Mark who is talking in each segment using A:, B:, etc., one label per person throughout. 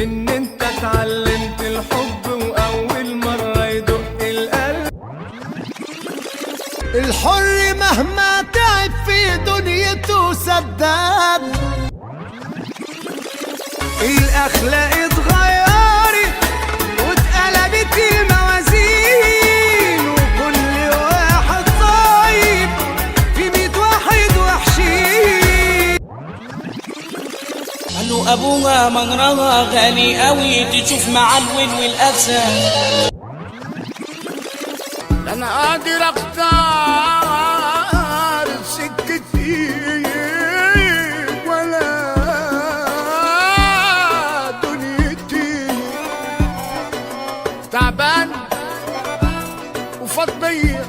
A: ان انت اتعلمت الحب واول مرة يدق القلب.
B: الحر مهما تعب في دنيته سداد، الاخلاق اتغيرت واتقلبت الموازين، وكل واحد طيب في 100 واحد وحشين.
C: قالوا ابوها مجراها غالي قوي تشوف مع الوين والاسد.
B: انا قادر اختار سكتي ولا دنيتي، تعبان وفضية.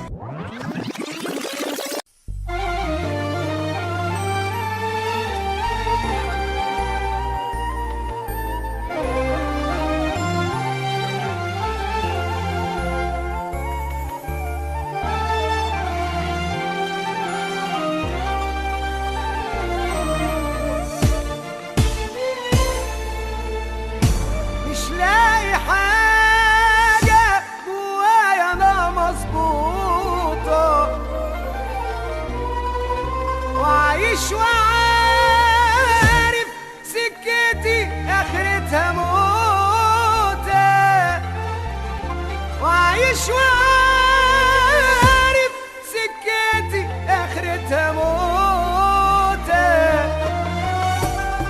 B: مش لاقي حاجة جوايا أنا مظبوطة، وعايش وعارف سكتي آخرتها موتة، وعايش وعارف سكتي آخرتها موتة.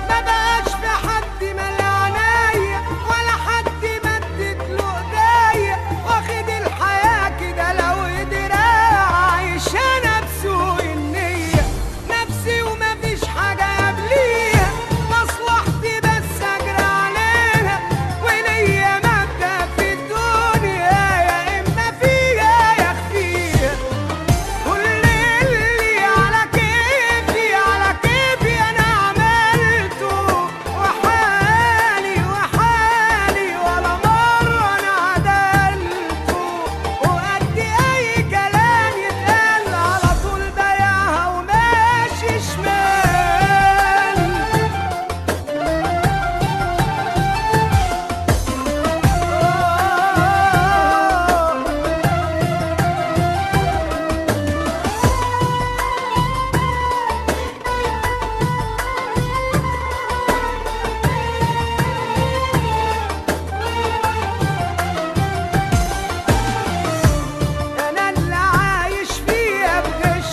B: ما بقاش في حد ملى عينيا ولا حد مدت له ايديا، واخد الحياة كده لو دراع، عايشة نفسه النية نفسي ومفيش حاجة قبليها، مصلحتي بس اجري عليها، وليا مبدأ في الدنيا يا اما فيها يا اخفيها. كل اللي على كيفي على كيفي انا عملته، وحالي وحالي ولا مرة انا عدلته، وقد اي كلام يتقال على طول بايعها وماشي شمال. انا اللي عايش فيها بغش،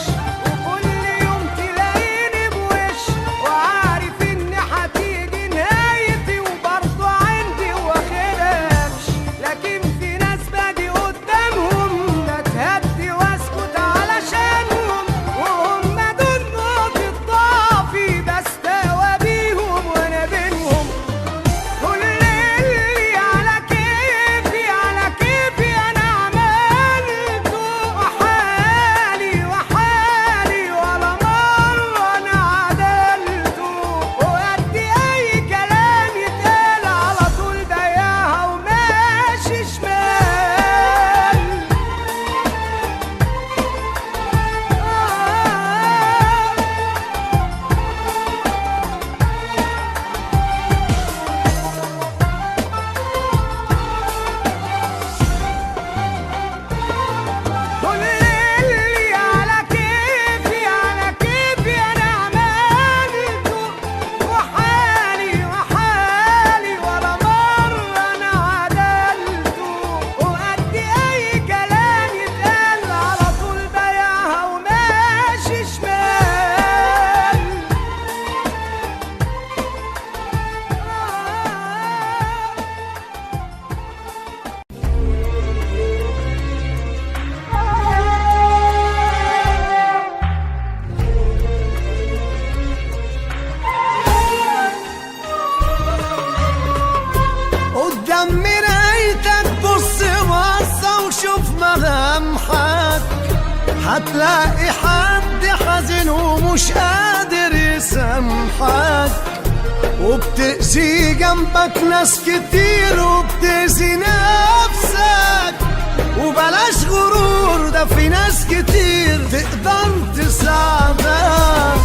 B: وكل يوم تلاقيني بوش، وعارف ان هتيجي نهايتي وبرضه عندي واخدهاش، لكن في ناس باجي قدامهم بتهدي واسكت علشانهم، وهم دول نقطة ضعفي بستقوى بيهم وانا بينهم. كل اللي على كيفي على كيفي انا عملته، وحالي وحالي ولا مرة انا عدلته، وقد اي كلام يتقال على طول بايعها وماشي شمال. كل اللي على كيفي انا عملته، وحالي وحالي ولا مرة انا عدلته، وقد اي كلام يتقال على طول بايعها وماشي شمال. قدام مرايتك بص بصة وشوف ملامحك، هتلاقي حد حزين ومش قادر يسامحك، وبتأذي جنبك ناس كتير وبتأذي نفسك، وبلاش غرور ده في ناس كتير تقدر تساعدك.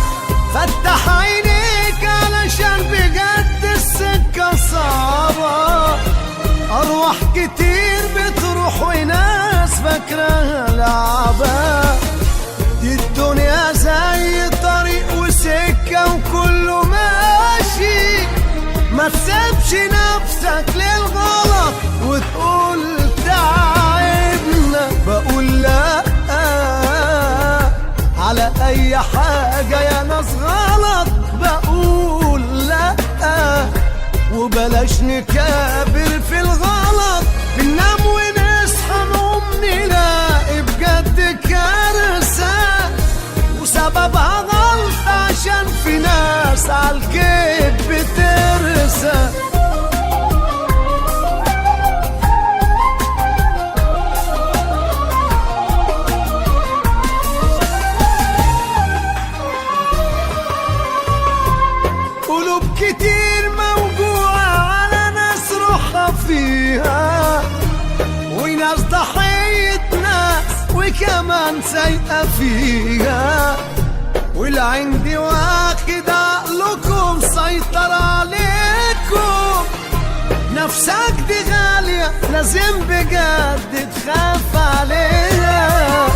B: فتح عينيك علشان بجد السكة صعبة، أرواح كتير بتروح وناس فاكراها لعبة. دي الدنيا زي طريق وسكة وكله ماشي، ما تسيبش نفسك للغلط وتقول تعبنا. بقول لا على أي حاجة يا ناس غلط، بقول لا وبلاش نكابر في الغلط. بننام ونصحى نقوم نلاقي بجد كارثة وسببها غلط عشان في ناس عالكيف بترسى. قلوب كتير موجوعة على ناس روحها فيها، وناس ضحية ناس وكمان سايقة فيها. والعين دي واخد عقلكم سيطر عليكم. نفسك دي غالية لازم بجد تخاف عليها.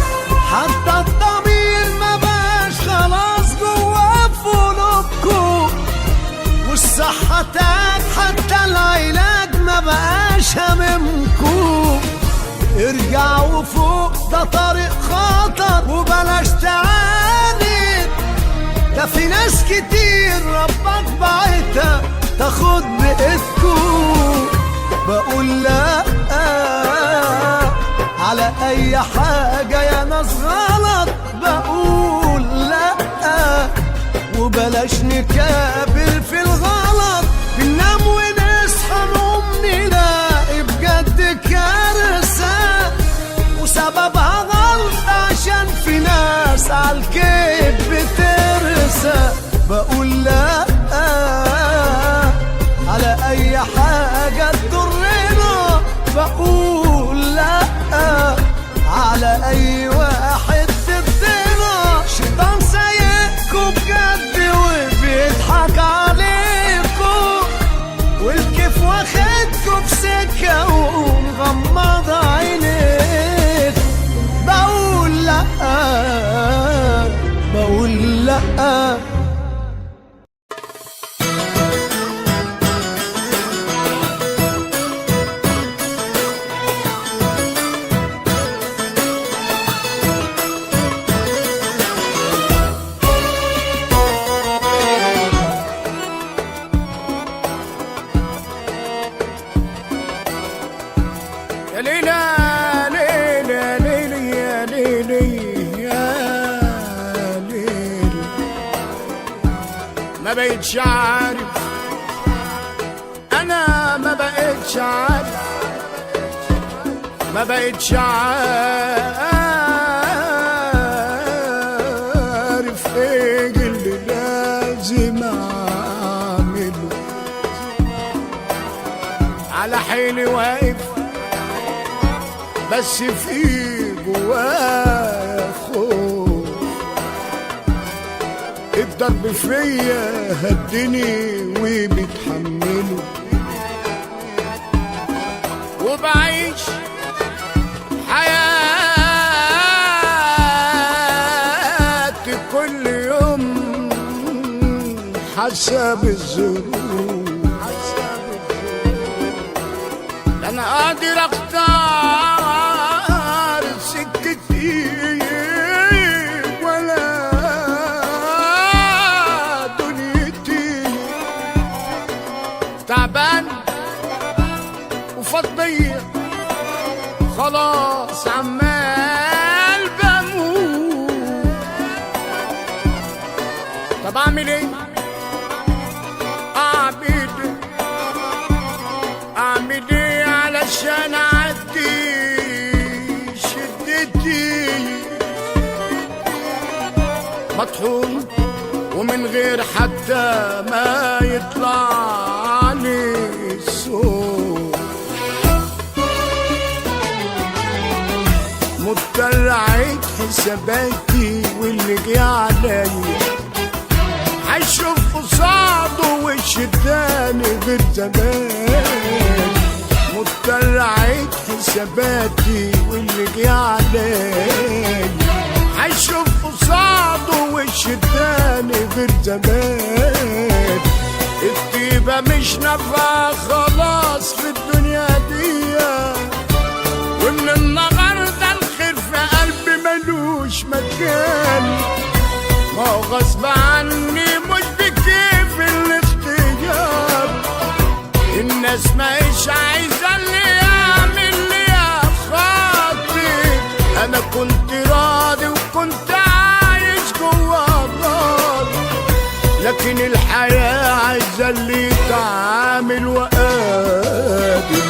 B: حتى الضمير ما بقاش خلاص جوا في قلوبكم، والصحة تاج حتى العلاج ما بقاش هممكم. ارجعوا فوق ده طريق خطر وبلاش تعاند. ده في ناس كتير ربك بعتها تاخد بإيدكم. بقول لا على أي حاجة يا ناس غلط، بقول لا وبلاش نكابر في الغلط. بننام ونصحى نقوم نلاقي بجد كارثة وسببها غلط عشان في ناس عالكيف بترسى. بقول لا على أي حاجة تضرنا، بقول لا على أي واحد ضدنا. شيطان سايقكوا بجد وبيضحك عليكوا، والكيف واخدكوا في سكة ومغمض عينيك. بقول لا بقول لا.
D: يا ليلى ليلى ليلى يا ليلى يا ليلى، ما بقتش عارف انا، ما بقتش عارف، ما بقتش عارف ايه اللي لازم اعمله. على حيلي واقف بس في جوايا خوف، الضرب فيا هدني وبتحمله، وبعيش حياتي كل يوم حسب الظروف. لا انا قادر اختار سكتي ولا دنيتي، تعبان وفضية خلاص عمال بموت. طب اعمل ايه؟ اعمل ايه علشان اعدي شدتي؟ مطحون ومن غير حتى ما يطلع لي الصوت، مضطر اعيد حساباتي واللي جه عليا هشوف قصاده وش تاني غير زمان. مضطر حساباتي واللي جه عليا هيشوف قصاده وش تاني غير زمان. الطيبة مش نافعة خلاص في الدنيا دي، ومن النهاردة الخير في قلبي ملوش مكان. ما هو غصب عني مش بكيف الاختيار، الناس ماهيش عايزة اللي يعمل لي يا خاطر. أنا كنت راضي وكنت عايش جوا النار، لكن الحياة عايزة اللي يتعامل وقادر.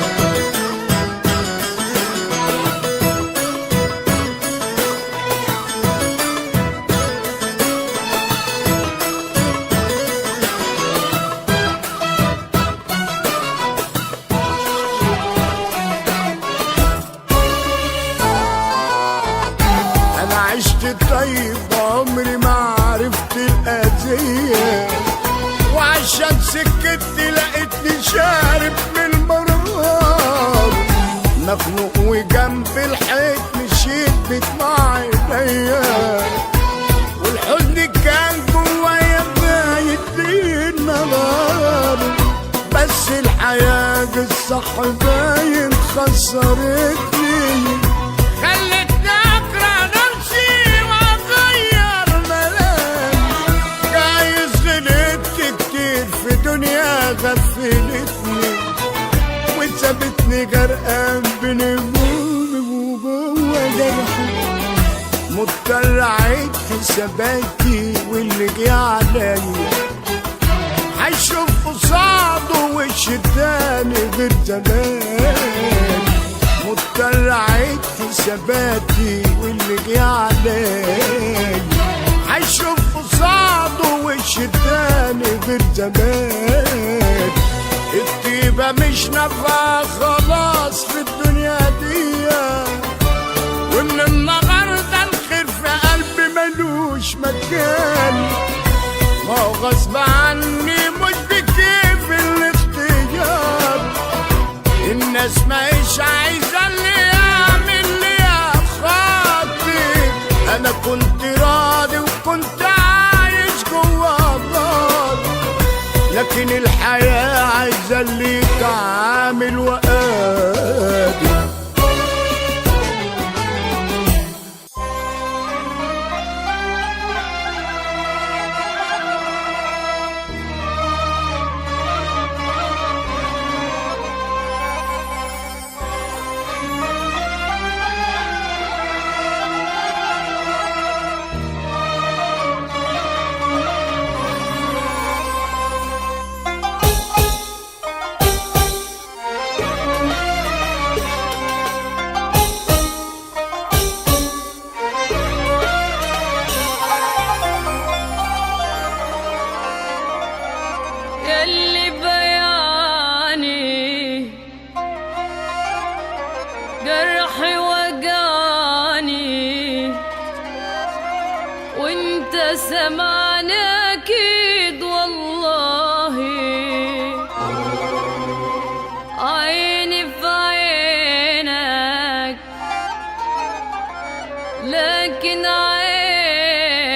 D: أنا عشت طيب عمري ما عرفت الأذية، وعشان سكتي لقيتني شارب من المرار. مخنوق وجنب الحيط مشيت بدمع عينيا، والحزن كان جوايا بايت ليل نهار. بس الحياة الصح باين خسرتني، خلتني أكره نفسي وأغير ملامي. جايز غلطت كتير في دنيا غفلتني، وسابتني غرقان بين همومي وجوا جرحي. مضطر أعيد حساباتي واللي جه عليا هيشوف قصاده وش تاني غير زمان. مضطر أعيد حساباتي واللي جه عليا هيشوف قصاده وش تاني غير زمان. الطيبة مش نافعة خلاص في الدنيا دي، ومن النهاردة الخير في قلبي ملوش مكان. ما هو غصب عني مش بكيف الاختيار، الناس ماهيش عايزة اللي يعمل لي يا خاطر. أنا كنت راضي وكنت عايش جوا النار، لكن الحياة عايزة اللي يتعامل وقادر.
E: يلي بياني جرحي وجاني، وانت سمعني اكيد والله. عيني في عينك لكن عينك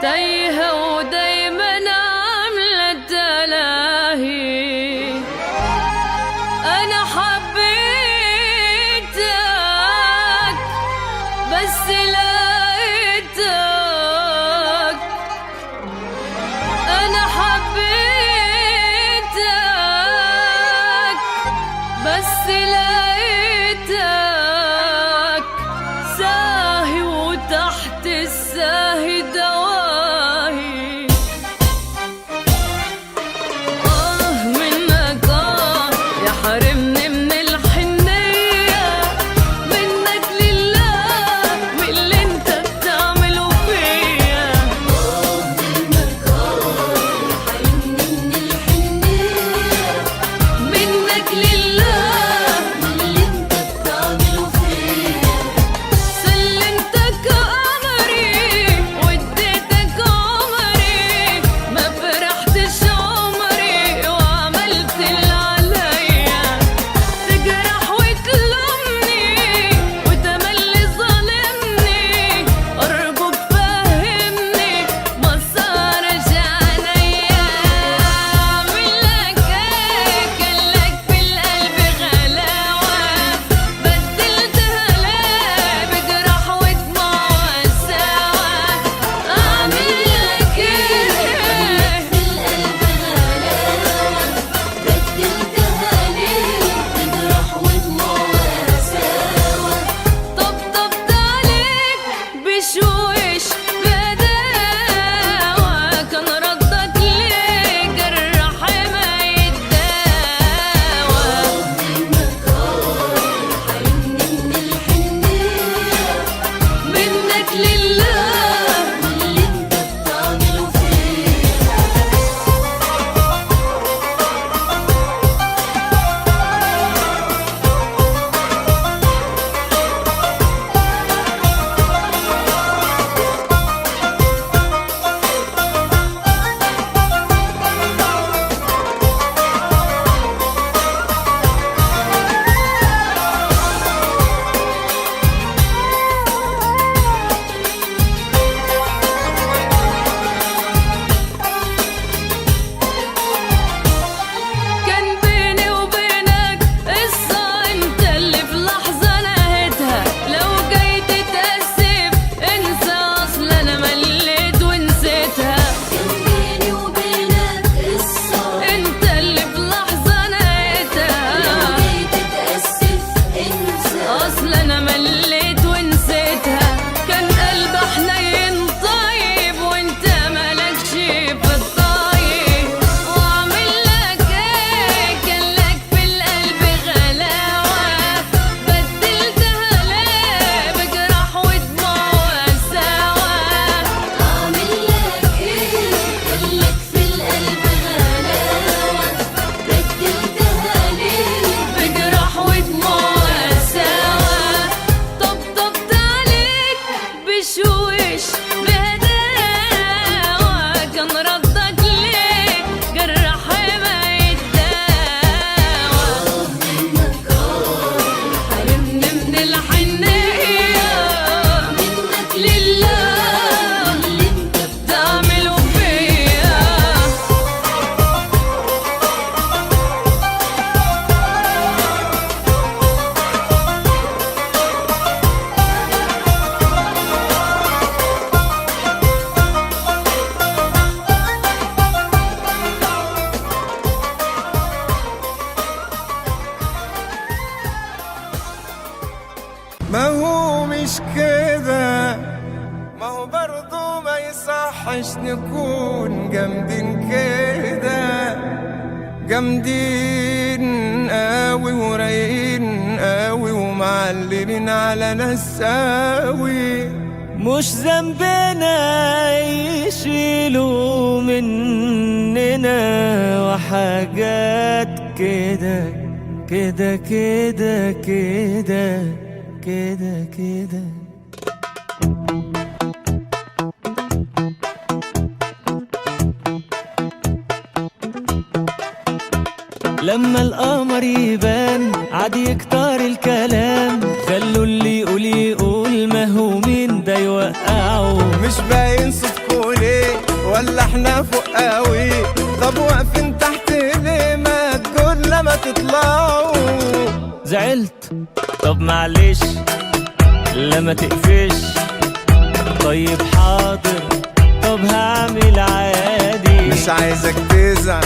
E: تايهة ودايما عاملة تلاهي. أنا حبيتك بس لقيتك
A: مش كده، ما هو برضو ما يصحش نكون جامدين كده، جامدين قوي ورايقين قوي ومعلمين على ناس قوي.
C: مش ذنبنا يشيلوا مننا وحاجات كده كده كده كده كده كده. لما القمر يبان عادي يكتر الكلام، خلوا اللي يقول يقول، ما هو مين ده يوقعه.
A: مش باين صوتكوا ليه ولا احنا فوق قوي؟ طب واقفين تحت ليه؟ ما تقول لما تطلعوا.
C: زعلت؟ طب معلش لما تقفش. طيب حاضر، طب هعمل عادي.
A: مش عايزك تزعل،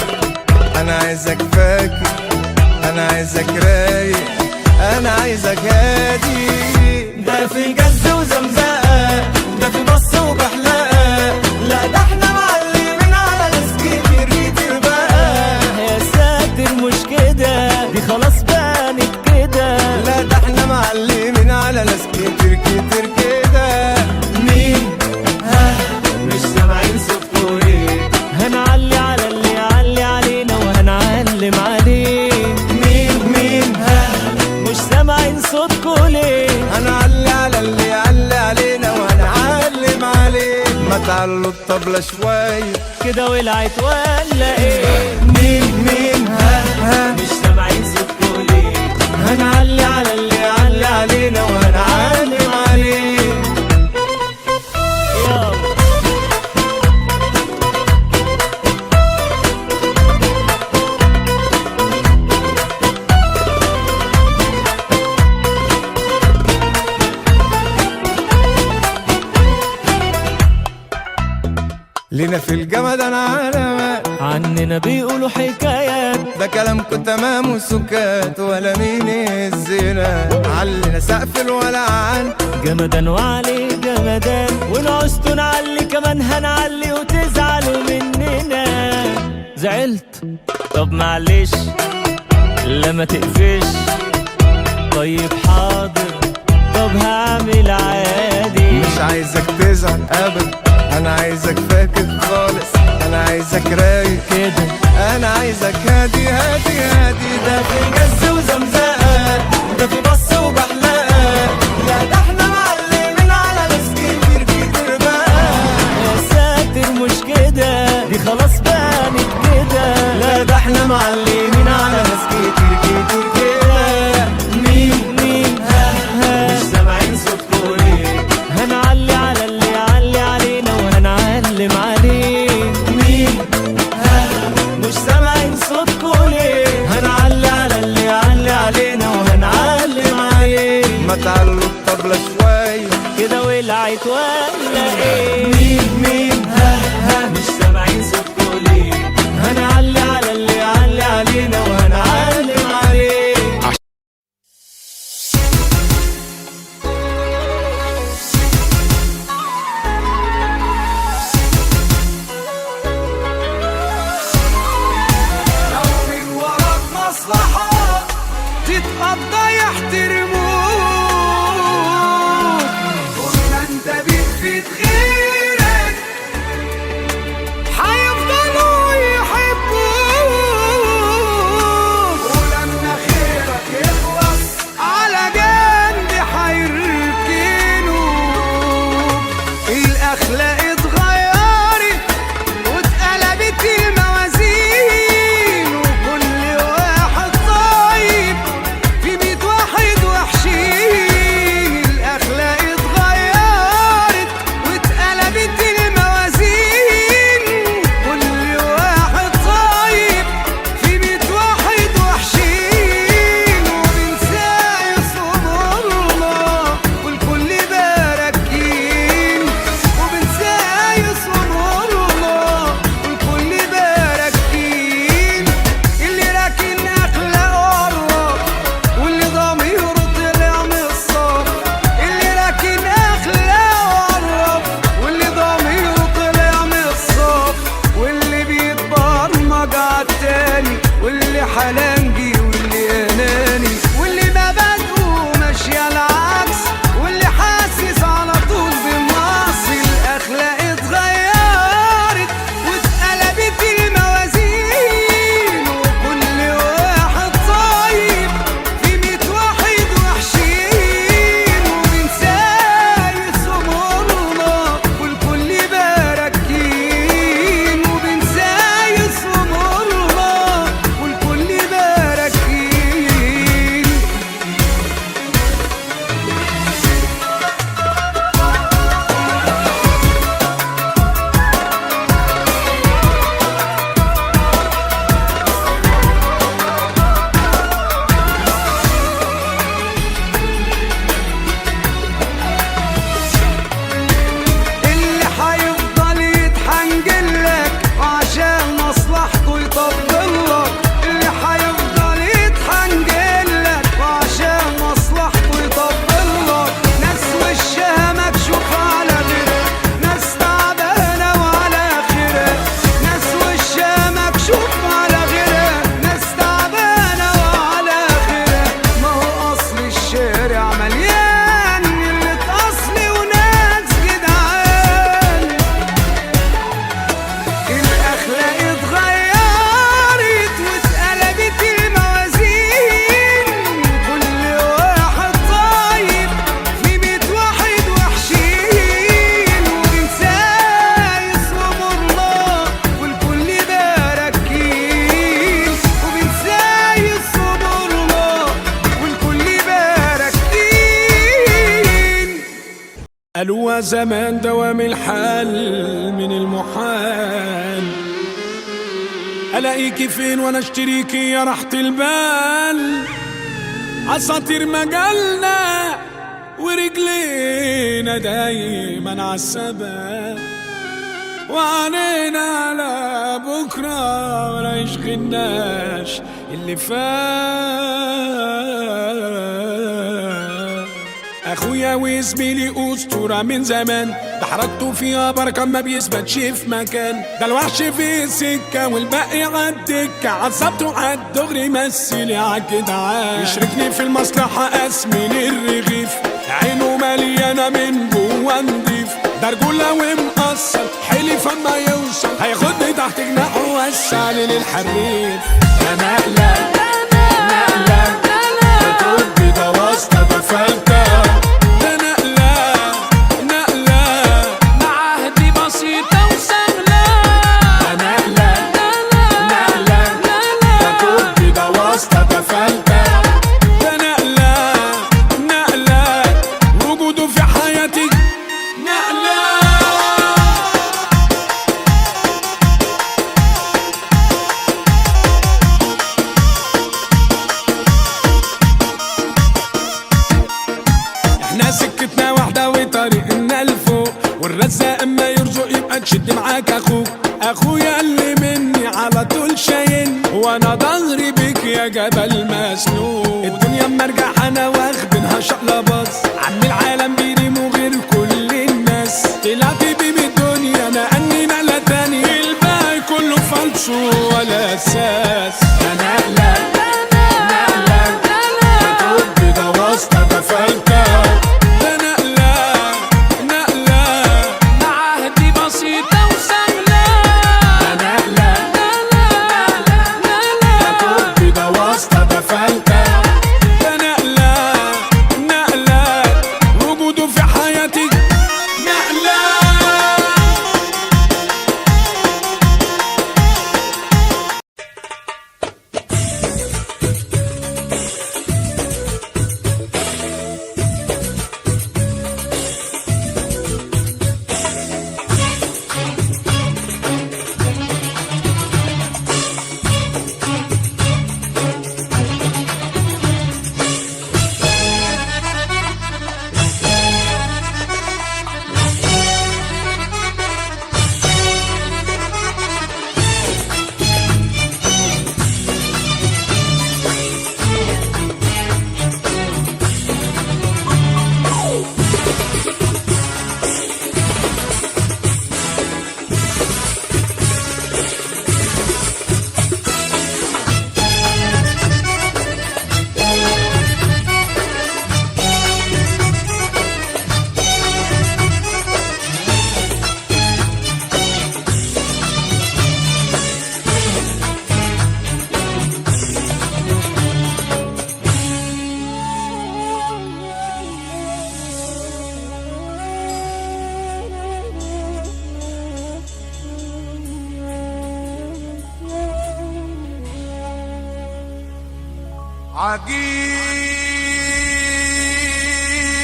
A: انا عايزك فاكر، انا عايزك رايق، انا عايزك هادي. ده في جز وزمزقه، ده في بص وبحلقه، لا ده احنا معلمين على ناس كتير كتير بقى.
C: يا ساتر مش كده، دي خلاص بانت كده.
A: لا ده احنا معلمين على ناس كتير كتير كده. مين؟ ها مش سامعين صوتكوا ليه؟
C: هنعلي على اللي يعلي علينا وهنعلم عليه.
A: مين؟ ها
C: مش سامعين صوتكوا ليه؟
A: هنعلي على اللي يعلي علينا وهنعلم عليه. ما تعلوا الطبلة شوية
C: كده ولعت ولا ايه؟
A: مين؟ ها
C: مش سامعين صوتكوا ليه؟
A: هنعلي على اللي يعلي علينا وهنعلم عليه.
C: يلا
A: لينا في الجمد انا علامات،
C: عننا بيقولوا حكايات.
A: ده كلامكم تمام وسكات ولا مين الزنا. علنا سقف الولعان،
C: جمدان وعليه جمدان، ونعوزتوا نعلي كمان هنعلي وتزعلوا مننا. زعلت؟ طب معلش لما تقفش. طيب حاضر، طب هعمل عادي.
A: مش عايزك تزعل ابدا، انا عايزك فاكر خالص، انا عايزك رايق
C: كده،
A: انا عايزك هادي هادي هادي. ده في جز وزمزقه، ده في بص وبحلقه، لا ده احنا معلمين على ناس كتير كتير بقى.
C: يا ساتر مش كده، دي خلاص بانت كده.
A: لا ده احنا معلمين على ناس كتير كتير كده. مين؟ ها مش سامعين صوتكوا ليه؟
C: هنعلي على اللي يعلي علينا وهنعلم عليه.
A: مين؟
C: مش سامعين صوتكوا ليه؟
A: هنعلي على اللي يعلي علينا وهنعلم عليه. ما تعلوا الطبلة شوية
C: كده ولعت ولا ايه؟
A: مين؟
C: مش سامعين صوتكوا ليه؟
A: هنعلي على اللي يعلي علينا وهنعلم عليه.
B: لو من وراك مصلحة تتقضى يحترموك، طول ما انت بتفيد غيرك هيفضلوا يحبوك، ولما خيرك يخلص على جنب هيركنوك. الأخلاق اتغيرت واتقلبت الموازين، وكل واحد طيب في بيت واحد
A: حلنجي واللي اناني واللي مبادئه ماشيه العكس واللي حاسس على طول بالنقص. الاخلاق اتغيرت واتقلبت الموازين وكل واحد طيب في 100 واحد وحشين وبنسايس امورنا والكل باراكين وبنسايس امورنا والكل باراكين. اللي حيفضل يتحنجلك وعشان مصلحته يطبلك. اللي حيفضل يتحنجلك وعشان مصلحته يطبلك. ناس وشها مكشوف على غيرها ناس تعبانة وعلى آخرها. ناس وشها مكشوف على غيرها ناس تعبانة وعلى آخرها. ما هو أصل الشارع مليان قلة أصل وناس جدعان. الأخلاق اتغيرت واتقلبت الموازين كل واحد طيب في 100 واحد وحشين وبنسايس أمورنا والكل باراكين وبنسايس أمورنا والكل باراكين.
D: قالوا زمان دوام الحال من المحال الاقيكي فين وانا اشتريكي يا راحة البال. عصاتير مجالنا ورجلينا دايما عالسباب وعنينا على بكرة ولا يشغلناش اللي فات. اخويا وزميلي اسطورة من زمان ده حركته فيها بركة ما بيثبتش في مكان. ده الوحش في السكة والباقي عالدكة عصبته عالدغري مثلي عالجدعان. يشركني في المصلحة اسمي للرغيف عينه مليانة من جوا نضيف. ده رجولة ومقصر حلف اما يوصل هياخدني تحت جناحه ووسعني للحريف. ده نقلة نقلة بتربي ده واسطة ده فلتة. ده نقلة نقلة مع عهدي بسيطة وسهلة. ده نقلة نقلة بتربي ده واسطة ده فلتة. ده نقلة نقلة وجوده في حياتي نقلة. احنا سكتنا واحدة وطريقنا لفوق والرزاق اما يرزق يبقى تشد معاك اخوك. اخويا اللي مني على طول شايل وانا ظهري بيك يا جبل مسنون. الدنيا اما ارجع انا واخدنها شقلباظ عم العالم بيريموا غير كل الناس. طلعت بيه الدنيا انا اني نقلة تاني الباقي كله فالصو ولا اساس. ده نقلة نقلة بتربي ده واسطة ده فلتة. ده نقلة نقلة مع عهدي بسيطة وسهلة. ده نقلة نقلة بتربي ده واسطة ده فلتة. ده نقلة نقلة وجوده في حياتي نقلة.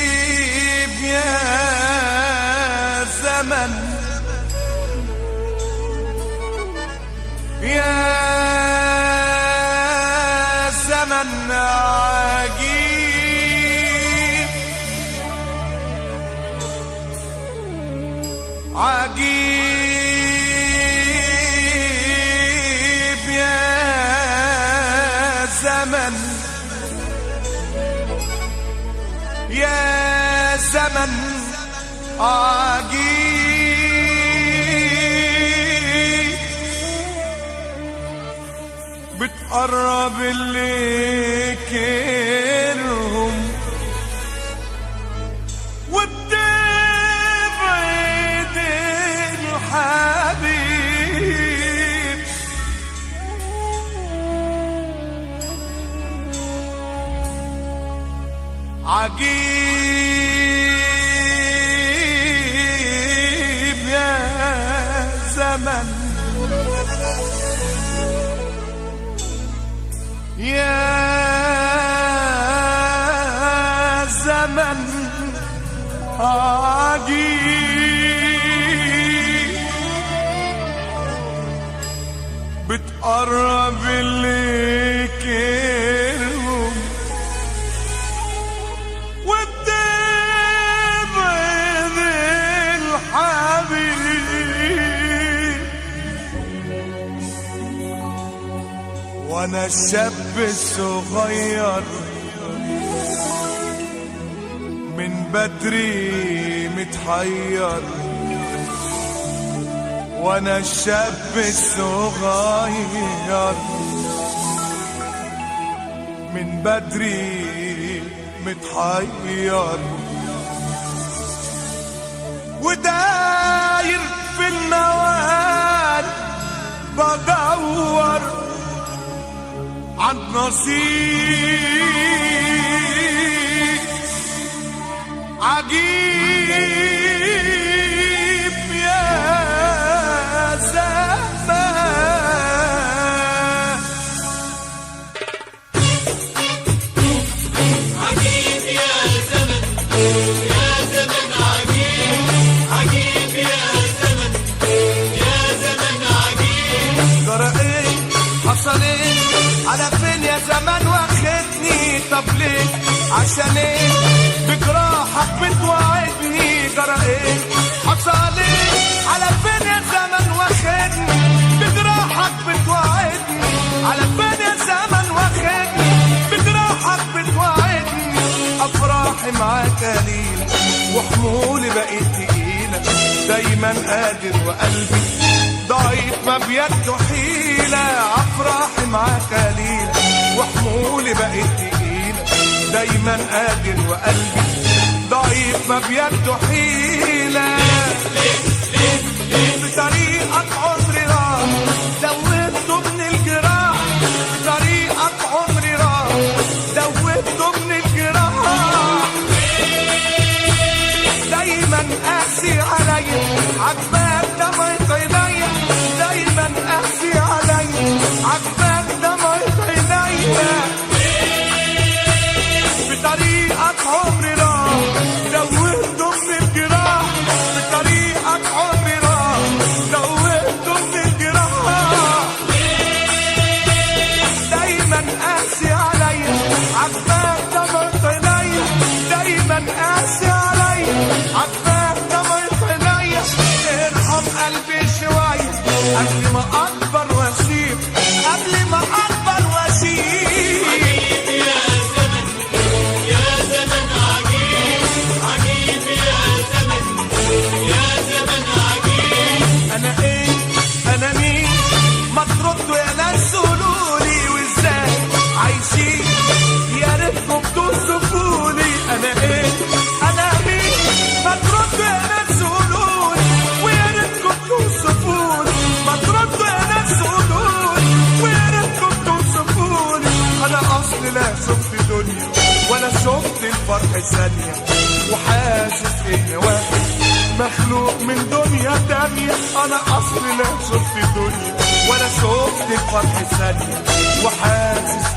A: عجيب يا زمن يا زمن عجيب عجيب يا زمن يا زمن عجيب بتقرب اللي كرهم وبتبعد الحبيب عجيب يا زمن يا زمن عجيب بتقرب اللي كرهم وبتبعد الحبيب وانا الشاب الصغير من بدري متحير وانا الشاب الصغير من بدري متحير وداير في النوال بدور عن نصيب عجيب يا زمان
F: عجيب يا زمن يا زمن عجيب عجيب يا زمن يا زمن عجيب
A: جرى ايه حصل ايه على فين يا زمان واخدني طب ليه عشان ايه بجراحك بتوعدني جرى ايه حصل ايه على فين يا زمان واخدني بجراحك بتوعدني على فين يا زمان واخدني بجراحك بتوعدني افراحي معاك قليله وحمولي بقيت تقيله دايما قادر وقلبي ضعيف ما بيده حيله افراحي معاك قليله وحمولي بقيت تقيله دايما قادر وقلبي ضعيف ما بيده حيله بطريقك عمري راح زودته من الجراح بطريقك عمري راح زودته من الجراح دايما قاسي عليا عجباك دمعة عينيا دايما قاسي عليا عجباك دمعة عينيا بطريقك عمري راح زودته من الجراح بطريقك عمري راح زودته من الجراح دايما قاسي عليا عجباك دمعة عينيا دايما قاسي عليا عجباك دمعة عينيا ارحم قلبي شوية قبل ما اكبر واسيب قبل ما اكبر واسيب
F: يا زمن يا زمن عجيب عجيب يا زمن يا زمن عجيب
A: انا ايه انا مين ما تردوا يا ناس قولولي وازاي عايشين يا ريتكم توصفولي انا ايه انا مين ما تردوا يا ناس قولولي ويا ريتكم توصفولي ما تردوا يا ناس قولولي ويا ريتكم توصفولي انا اصلي لا شفت دنيا ولا شفت الفرح ثانيه وحاسس اني واحد مخلوق من دنيا تانية انا اصلي لا شفت دنيا ولا شفت الفرح ثانية وحاسس